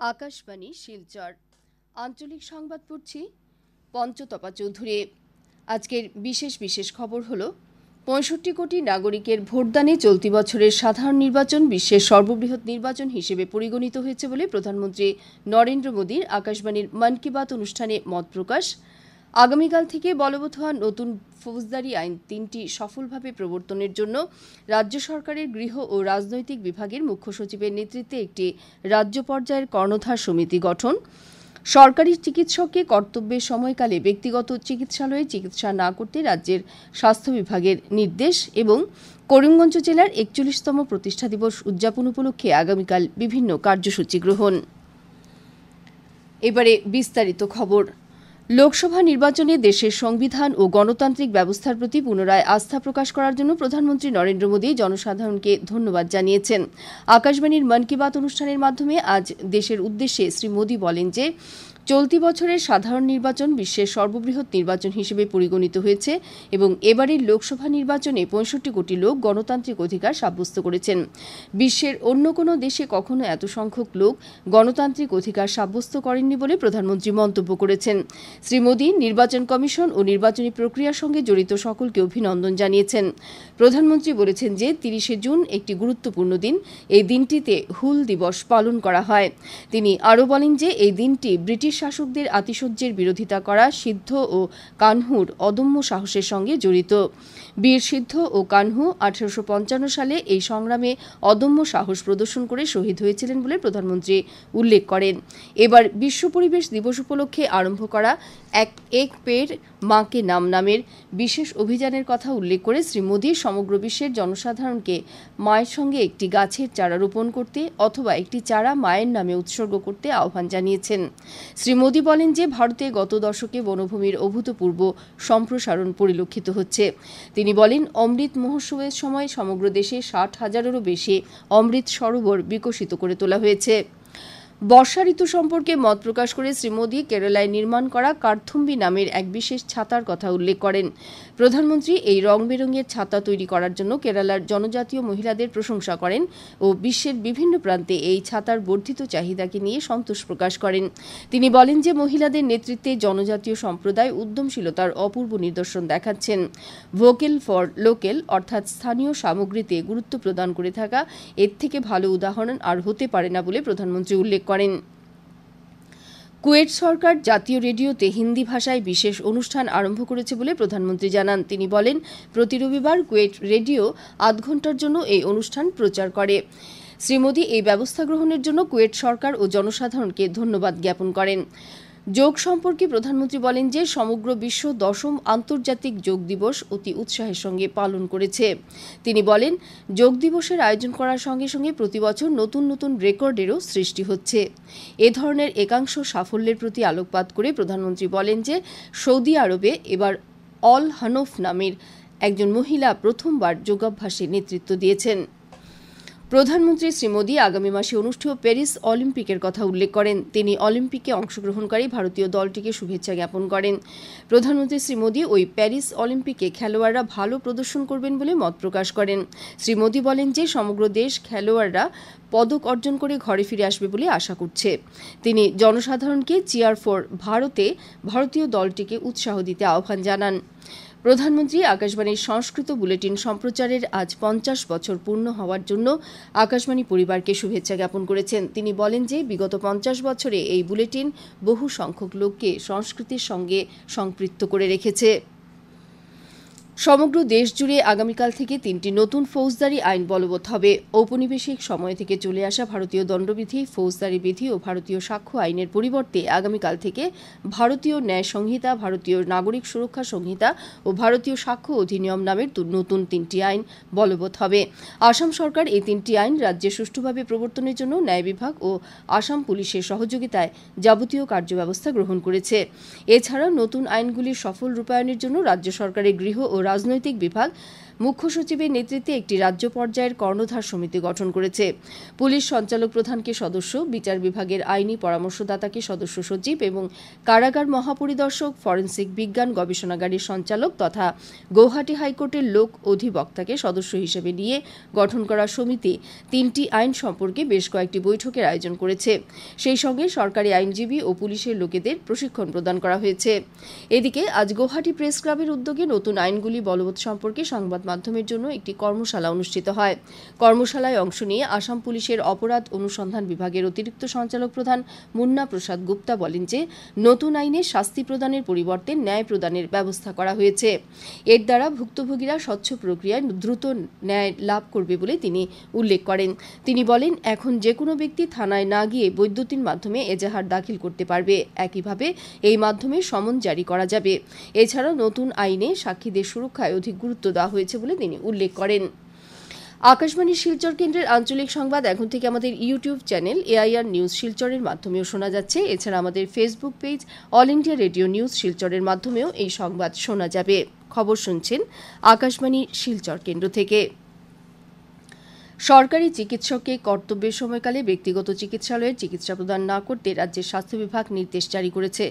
আকাশবাণী শিলচর আঞ্চলিক সংবাদ পড়ছি পঞ্চতপা চৌধুরী। আজকের বিশেষ খবর হলো ৬৫ কোটি নাগরিকের ভোটদানে চলতি বছরের সাধারণ নির্বাচন বিশ্বের সর্ববৃহৎ নির্বাচন হিসেবে পরিগণিত হয়েছে বলে প্রধানমন্ত্রী নরেন্দ্র মোদীর আকাশবাণীর মন কি বাত অনুষ্ঠানে মত প্রকাশ। আগামীকাল থেকে বলবৎ হওয়া নতুন ফৌজদারি আইন ৩টি সফলভাবে প্রবর্তনের জন্য রাজ্য সরকারের গৃহ ও রাজনৈতিক বিভাগের মুখ্য সচিবের নেতৃত্বে একটি রাজ্য পর্যায়ের কর্ণধার সমিতি গঠন। সরকারি চিকিৎসককে কর্তব্যের সময়কালে ব্যক্তিগত চিকিৎসালয়ে চিকিৎসা না করতে রাজ্যের স্বাস্থ্য বিভাগের নির্দেশ এবং করিমগঞ্জ জেলার ৪১তম প্রতিষ্ঠা দিবস উদযাপন উপলক্ষে আগামীকাল বিভিন্ন কার্যসূচি গ্রহণ। এবারে বিস্তারিত খবর। লোকসভা নির্বাচনে দেশের সংবিধান ও গণতান্ত্রিক ব্যবস্থার প্রতি পুনরায় আস্থা প্রকাশ করার জন্য প্রধানমন্ত্রী নরেন্দ্র মোদী জনসাধারণকে ধন্যবাদ জানিয়েছেন। আকাশবাণীর মন কি বাত অনুষ্ঠানের মাধ্যমে আজ দেশের উদ্দেশ্যে শ্রী মোদী বলেন যে চলতি বছরের সাধারণ নির্বাচন বিশ্বের সর্ববৃহৎ নির্বাচন হিসেবে পরিগণিত হয়েছে এবং এবারের লোকসভা নির্বাচনে ৬৫ কোটি লোক গণতান্ত্রিক অধিকার সাব্যস্ত করেছেন। বিশ্বের অন্য কোনো দেশে কখনো এত সংখ্যক লোক গণতান্ত্রিক অধিকার সাব্যস্ত করেননি বলে প্রধানমন্ত্রী মন্তব্য করেছেন। শ্রী মোদী নির্বাচন কমিশন ও নির্বাচনী প্রক্রিয়ার সঙ্গে জড়িত সকলকে অভিনন্দন জানিয়েছেন। প্রধানমন্ত্রী বলেছেন যে ৩০শে জুন একটি গুরুত্বপূর্ণ দিন। এই দিনটিতে হুল দিবস পালন করা হয়। তিনি আরও বলেন যে এই দিনটি ব্রিটিশ শাসকদের আতিশয্যের বিরোধিতা করা সিদ্ধ ও কানহুর অদম্য সাহসের সঙ্গে জড়িত। বীর সিদ্ধ ও কানহু ১৮৫৫ সালে এই সংগ্রামে অদম্য সাহস প্রদর্শন করে শহীদ হয়েছিলেন বলে প্রধানমন্ত্রী উল্লেখ করেন। এবার বিশ্ব পরিবেশ দিবস উপলক্ষে আরম্ভ করা এক পেড় মা কে নাম নামের বিশেষ অভিযানের কথা উল্লেখ করে শ্রী মোদী সমগ্র বিশ্বের জনসাধারণকে মায়ের সঙ্গে একটি গাছের চারা রোপণ করতে অথবা একটি চারা মায়ের নামে উৎসর্গ করতে আহ্বান জানিয়েছেন। শ্রী মোদী বলেন যে ভারতে গত দশকে বনভূমির অভূতপূর্ব সম্প্রসারণ পরিলক্ষিত হচ্ছে। তিনি বলেন অমৃত মহোৎসবের সময় সমগ্র দেশে ৬০,০০০-এরও বেশি অমৃত সরোবর বিকশিত করে তোলা হয়েছে। বর্ষা ঋতু সম্পর্কে মত প্রকাশ করে শ্রী মোদী কেরালায় নির্মাণ করা কার্থুম্বি নামের এক বিশেষ ছাতার কথা উল্লেখ করেন। প্রধানমন্ত্রী এই রং বেরঙের ছাতা তৈরি করার জন্য কেরালার জনজাতীয় মহিলাদের প্রশংসা করেন ও বিশ্বের বিভিন্ন প্রান্তে এই ছাতার বর্ধিত চাহিদাকে নিয়ে সন্তোষ প্রকাশ করেন। তিনি বলেন যে মহিলাদের নেতৃত্বে জনজাতীয় সম্প্রদায় উদ্যমশীলতার অপূর্ব নিদর্শন দেখাচ্ছেন। ভোকেল ফর লোকেল অর্থাৎ স্থানীয় সামগ্রীতে গুরুত্ব প্রদান করে থাকা এর থেকে ভালো উদাহরণ আর হতে পারে না বলে প্রধানমন্ত্রী উল্লেখ করেন। কুয়েট সরকার জাতীয় রেডিওতে হিন্দি ভাষায় বিশেষ অনুষ্ঠান আরম্ভ করেছে বলে প্রধানমন্ত্রী জানান। তিনি বলেন প্রতি রবিবার কুয়েট রেডিও আধ ঘণ্টার জন্য এই অনুষ্ঠান প্রচার করে। শ্রী মোদী এই ব্যবস্থা গ্রহণের জন্য কুয়েট সরকার ও জনসাধারণকে ধন্যবাদ জ্ঞাপন করেন। যোগ সম্পর্কে প্রধানমন্ত্রী বলেন যে সমগ্র বিশ্ব ১০ম আন্তর্জাতিক যোগ দিবস অতি উৎসাহের সঙ্গে পালন করেছে। তিনি বলেন যোগ দিবসের আয়োজন করার সঙ্গে সঙ্গে প্রতিবছর নতুন নতুন রেকর্ডেরও সৃষ্টি হচ্ছে। এ ধরনের একাংশ সাফল্যের প্রতি আলোকপাত করে প্রধানমন্ত্রী বলেন যে সৌদি আরবে এবার অল হানফ নামের একজন মহিলা প্রথমবার যোগাভ্যাসে নেতৃত্ব দিয়েছেন। প্রধানমন্ত্রী শ্রী মোদী আগামী মাসে অনুষ্ঠেয় প্যারিস অলিম্পিকের কথা উল্লেখ করেন। তিনি অলিম্পিকে অংশগ্রহণকারী ভারতীয় দলটিকে শুভেচ্ছা জ্ঞাপন করেন। প্রধানমন্ত্রী শ্রী মোদী ওই প্যারিস অলিম্পিকে খেলোয়াড়রা ভালো প্রদর্শন করবেন বলে মত প্রকাশ করেন। শ্রী মোদী বলেন যে সমগ্র দেশ খেলোয়াড়রা পদক অর্জন করে ঘরে ফিরে আসবে বলে আশা করছে। তিনি জনসাধারণকে চিয়ার ফর ভারতে ভারতীয় দলটিকে উৎসাহ দিতে আহ্বান জানান। প্রধানমন্ত্রী আকাশবাণীর সংস্কৃত বুলেটিন সম্প্রচারের আজ ৫০ বছর পূর্ণ হওয়ার জন্য আকাশবাণী পরিবারকে শুভেচ্ছা জ্ঞাপন করেছেন। তিনি বলেন যে বিগত ৫০ বছরে এই বুলেটিন বহু সংখ্যক লোককে সংস্কৃতির সঙ্গে সম্পৃক্ত করে রেখেছে। সমগ্র দেশ জুড়ে আগামীকাল থেকে ৩টি নতুন ফৌজদারি আইন বলবৎ হবে। ঔপনিবেশিক সময় থেকে চলে আসা ভারতীয় দণ্ডবিধি, ফৌজদারি বিধি ও ভারতীয় সাক্ষ্য আইনের পরিবর্তে আগামীকাল থেকে ভারতীয় ন্যায় সংহিতা, ভারতীয় নাগরিক সুরক্ষা সংহিতা ও ভারতীয় সাক্ষ্য অধিনিয়ম নামের নতুন ৩টি আইন বলবৎ হবে। আসাম সরকার এই ৩টি আইন রাজ্যে সুষ্ঠুভাবে প্রবর্তনের জন্য ন্যায় বিভাগ ও আসাম পুলিশের সহযোগিতায় যাবতীয় কার্যব্যবস্থা গ্রহণ করেছে। এছাড়া নতুন আইনগুলির সফল রূপায়ণের জন্য রাজ্য সরকারের গৃহ ও রাজনৈতিক বিভাগ মুখ্য সচিবের নেতৃত্বে একটি রাজ্য পর্যায়ের কর্ণধার সমিতি গঠন করেছে। পুলিশ সঞ্চালক প্রধানকে সদস্য, বিচার বিভাগের আইনি পরামর্শদাতাকে সদস্য সচিব এবং কারাগার মহাপরিদর্শক, ফরেনসিক বিজ্ঞান গবেষণাগারের সঞ্চালক তথা গৌহাটি হাইকোর্টের লোক অধিবক্তাকে সদস্য হিসেবে নিয়ে গঠন করা সমিতি 3টি আইন সম্পর্কে বেশ কয়েকটি বৈঠকের আয়োজন করেছে। সেই সঙ্গে সরকারি আইনজীবী ও পুলিশের লোকেদের প্রশিক্ষণ প্রদান করা হয়েছে। এদিকে আজ গৌহাটি প্রেস ক্লাবের উদ্যোগে নতুন আইনগুলি বলবৎ সম্পর্কে সংবাদ মাধ্যমের জন্য একটি কর্মশালা অনুষ্ঠিত হয়। কর্মশালায় অংশ নিয়ে আসাম পুলিশের অপরাধ অনুসন্ধান বিভাগের অতিরিক্ত সঞ্চালক প্রধান মুন্না প্রসাদ গুপ্তা বলেন যে নতুন আইনে শাস্তি প্রদানের পরিবর্তে ন্যায় প্রদানের ব্যবস্থা করা হয়েছে। এর দ্বারা ভুক্তভোগীরা স্বচ্ছ প্রক্রিয়ায় দ্রুত ন্যায় লাভ করবে বলে তিনি উল্লেখ করেন। তিনি বলেন, এখন যে কোনো ব্যক্তি থানায় না গিয়ে বৈদ্যুতিন মাধ্যমে এজাহার দাখিল করতে পারবে। একইভাবে এই মাধ্যমে সমন জারি করা যাবে। এছাড়াও নতুন আইনে সাক্ষীদের সুরক্ষায় অধিক গুরুত্ব দেওয়া হয়েছে বলে তিনি উল্লেখ করেন। আকাশবাণী শিলচর কেন্দ্রের আঞ্চলিক সংবাদ এখন থেকে আমাদের ইউটিউব চ্যানেল AIR নিউজ শিলচরের মাধ্যমেও শোনা যাচ্ছে। এছাড়া আমাদের Facebook page all India radio news শিলচরের মাধ্যমেও এই সংবাদ শোনা যাবে। খবর শুনছেন আকাশবাণী শিলচর কেন্দ্র থেকে। সরকারি চিকিৎসককে কর্তব্যের সময়কালে ব্যক্তিগত চিকিৎসালয়ে চিকিৎসা প্রদান না করতে রাজ্যের স্বাস্থ্য বিভাগ নির্দেশ জারি করেছে।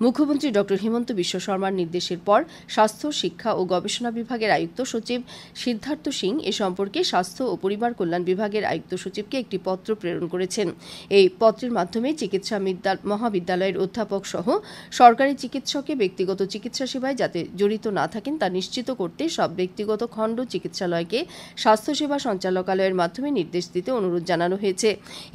মুখ্যমন্ত্রী ড হিমন্ত বিশ্ব শর্মার নির্দেশের পর স্বাস্থ্য, শিক্ষা ও গবেষণা বিভাগের আয়ুক্ত সচিব সিদ্ধার্থ সিং এ সম্পর্কে স্বাস্থ্য ও পরিবার কল্যাণ বিভাগের আয়ুক্ত সচিবকে একটি পত্র প্রেরণ করেছেন। এই পত্রের মাধ্যমে চিকিৎসা মহাবিদ্যালয়ের অধ্যাপক সহ সরকারি চিকিৎসককে ব্যক্তিগত চিকিৎসা সেবায় যাতে জড়িত না থাকেন তা নিশ্চিত করতে সব ব্যক্তিগত খণ্ড চিকিৎসালয়কে স্বাস্থ্যসেবা সঞ্চালকালয়ের মাধ্যমে নির্দেশ দিতে অনুরোধ জানানো হয়েছে।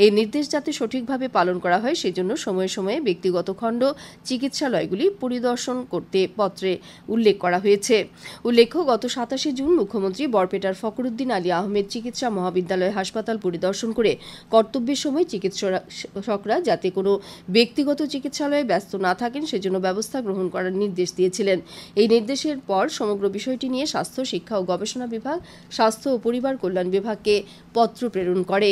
এই নির্দেশ যাতে সঠিকভাবে পালন করা হয় সেজন্য সময়ে সময়ে ব্যক্তিগত খণ্ড চিকিৎসালয়গুলি পরিদর্শন করতে পত্রে উল্লেখ করা হয়েছে। উল্লেখ্য, গত 27 জুন মুখ্যমন্ত্রী বরপেটার ফখরুদ্দিন আলী আহমেদ চিকিৎসা মহাবিদ্যালয় হাসপাতাল পরিদর্শন করে কর্তব্যের সময় চিকিৎসকরা যাতে কোনো ব্যক্তিগত চিকিৎসালয়ে ব্যস্ত না থাকেন সেজন্য ব্যবস্থা গ্রহণ করার নির্দেশ দিয়েছিলেন। এই নির্দেশের পর সমগ্র বিষয়টি নিয়ে স্বাস্থ্য, শিক্ষা ও গবেষণা বিভাগ স্বাস্থ্য ও পরিবার কল্যাণ বিভাগকে পত্র প্রেরণ করে।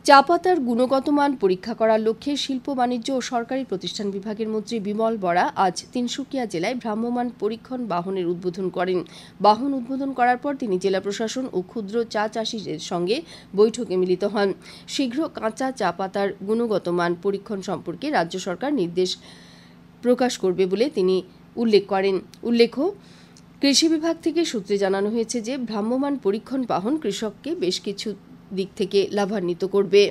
চা পাতার গুণগত মান পরীক্ষা করার লক্ষ্যে শিল্প, বাণিজ্য ও সরকারি প্রতিষ্ঠান বিভাগের মন্ত্রী বিমল বরা আজ তিনসুকিয়া জেলায় ভ্রাম্যমাণ পরীক্ষণ বাহনের উদ্বোধন করেন। বাহন উদ্বোধন করার পর তিনি জেলা প্রশাসন ও ক্ষুদ্র চা চাষিদের সঙ্গে বৈঠকে মিলিত হন। শীঘ্র কাঁচা চা পাতার গুণগত মান পরীক্ষণ সম্পর্কে রাজ্য সরকার নির্দেশ প্রকাশ করবে বলে তিনি উল্লেখ করেন। উল্লেখ্য, কৃষি বিভাগ থেকে সূত্রে জানানো হয়েছে যে ভ্রাম্যমাণ পরীক্ষণ বাহন কৃষককে বেশ কিছু দিক থেকে লাভান্বিত করবে।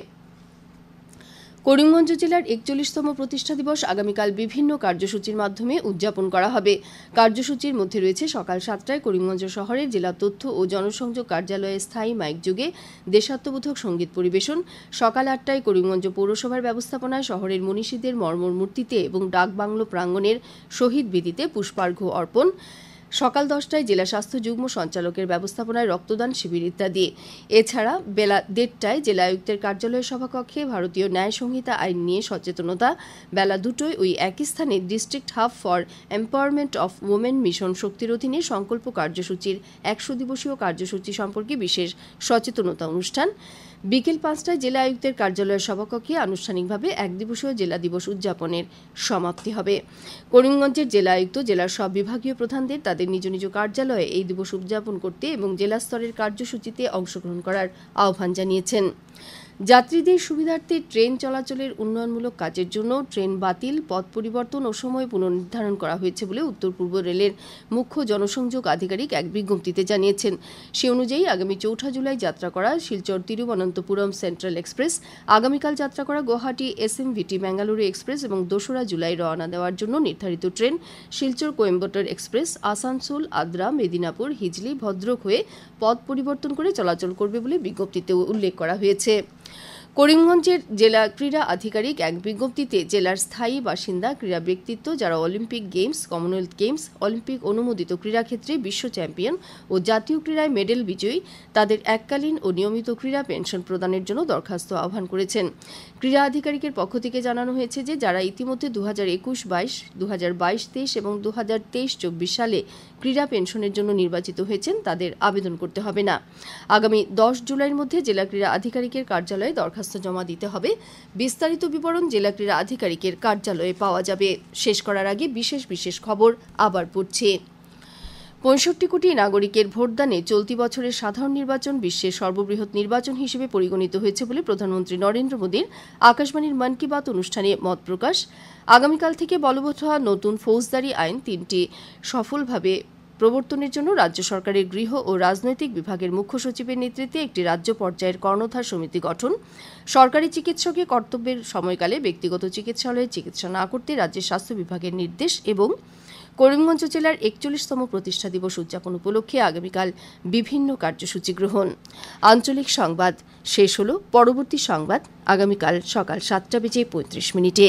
করিমগঞ্জ জেলার 41তম প্রতিষ্ঠা দিবস আগামীকাল বিভিন্ন কার্যসূচির মাধ্যমে উদযাপন করা হবে। কার্যসূচির মধ্যে রয়েছে সকাল 7টায় করিমগঞ্জ শহরের জেলা তথ্য ও জনসংযোগ কার্যালয়ে স্থায়ী মাইক যুগে দেশাত্মবোধক সঙ্গীত পরিবেশন, সকাল 8টায় করিমগঞ্জ পৌরসভার ব্যবস্থাপনায় শহরের মনীষীদের মর্মর মূর্তিতে এবং ডাকবাংলো প্রাঙ্গণের শহীদ বেদিতে পুষ্পার্ঘ্য অর্পণ, সকাল 10টায় জেলা স্বাস্থ্য যুগ্ম সঞ্চালকের ব্যবস্থাপনায় রক্তদান শিবির ইত্যাদি। এছাড়া বেলা 1:30টায় জেলা আয়ুক্তের কার্যালয় সভাকক্ষে ভারতীয় ন্যায় সংহিতা আইন নিয়ে সচেতনতা, বেলা 2টায় ওই একই স্থানে district hub for empowerment of women mission শক্তির অধীনে সংকল্প কার্যসূচির 100 দিবসীয় কার্যসূচি সম্পর্কে বিশেষ সচেতনতা অনুষ্ঠান। বিকেল 5টায় জেলা আয়ুক্তের কার্যালয়ের সভাকক্ষে আনুষ্ঠানিকভাবে 1 দিবসীয় জেলা দিবস উদযাপনের সমাপ্তি হবে। করিমগঞ্জের জেলা আয়ুক্ত জেলার সব বিভাগীয় প্রধানদের তাদের নিজ নিজ কার্যালয়ে এই দিবস উদযাপন করতে এবং জেলা স্তরের কার্যসূচিতে অংশগ্রহণ করার আহ্বান জানিয়েছেন। যাত্রীদের সুবিধার্থে ট্রেন চলাচলের উন্নয়নমূলক কাজের জন্য ট্রেন বাতিল, পথ পরিবর্তন ও সময় পুনর্নির্ধারণ করা হয়েছে বলে উত্তর পূর্ব রেলের মুখ্য জনসংযোগ আধিকারিক এক বিজ্ঞপ্তিতে জানিয়েছেন। সে অনুযায়ী আগামী 4 জুলাই যাত্রা করা শিলচর তিরুবনন্তপুরম সেন্ট্রাল এক্সপ্রেস, আগামীকাল যাত্রা করা গুয়াহাটি SMVT বেঙ্গালুরু এক্সপ্রেস এবং 2রা জুলাই রওনা দেওয়ার জন্য নির্ধারিত ট্রেন শিলচর কোয়েম্বাটোর এক্সপ্রেস আসানসোল, আদ্রা, মেদিনীপুর, হিজলি, ভদ্রক হয়ে পথ পরিবর্তন করে চলাচল করবে বলে বিজ্ঞপ্তিতে উল্লেখ করা হয়েছে। করিমগঞ্জের জেলা ক্রীড়া আধিকারিক এক বিজ্ঞপ্তিতে জেলার স্থায়ী বাসিন্দা ক্রীড়া ব্যক্তিত্ব যারা Olympic games, Commonwealth games, Olympic অনুমোদিত ক্রীড়াক্ষেত্রে বিশ্ব চ্যাম্পিয়ন ও জাতীয় ক্রীড়ায় মেডেল বিজয়ী তাদের এককালীন ও নিয়মিত ক্রীড়া পেনশন প্রদানের জন্য দরখাস্ত আহ্বান করেছেন। ক্রীড়া আধিকারিকের পক্ষ থেকে জানানো হয়েছে যে যারা ইতিমধ্যে 2021-22, 2022-23 এবং 2023-24 সালে ক্রীড়া পেনশনের জন্য নির্বাচিত হয়েছেন তাদের আবেদন করতে হবে না। আগামী 10 জুলাইয়ের মধ্যে জেলা ক্রীড়া আধিকারিকের কার্যালয়ে দরখাস্ত জমা দিতে হবে। বিস্তারিত বিবরণ জেলা ক্রীড়া আধিকারিকের কার্যালয়ে পাওয়া যাবে। শেষ করার আগে বিশেষ খবর আবার পড়ছি। ৬৫ কোটি নাগরিকের ভোটদানে চলতি বছরের সাধারণ নির্বাচন বিশ্বের সর্ববৃহৎ নির্বাচন হিসেবে পরিগণিত হয়েছে বলে প্রধানমন্ত্রী নরেন্দ্র মোদীর আকাশবাণীর মন কি বাত অনুষ্ঠানে মত প্রকাশ। আগামীকাল থেকে বলবৎ হওয়া নতুন ফৌজদারি আইন ৩টি সফলভাবে প্রবর্তনের জন্য রাজ্য সরকারের গৃহ ও রাজনৈতিক বিভাগের মুখ্য সচিবের নেতৃত্বে একটি রাজ্য পর্যায়ের কর্ণধার সমিতি গঠন, সরকারি চিকিৎসকের কর্তব্যের সময়কালে ব্যক্তিগত চিকিৎসালয়ে চিকিৎসা না করতে রাজ্যের স্বাস্থ্য বিভাগের নির্দেশ এবং করিমগঞ্জ জেলার ৪১তম প্রতিষ্ঠা দিবস উদযাপন উপলক্ষে আগামীকাল বিভিন্ন কার্যসূচি গ্রহণ। আঞ্চলিক সংবাদ শেষ হল। পরবর্তী সংবাদ আগামীকাল সকাল ৭টা বেজে ৩৫ মিনিটে।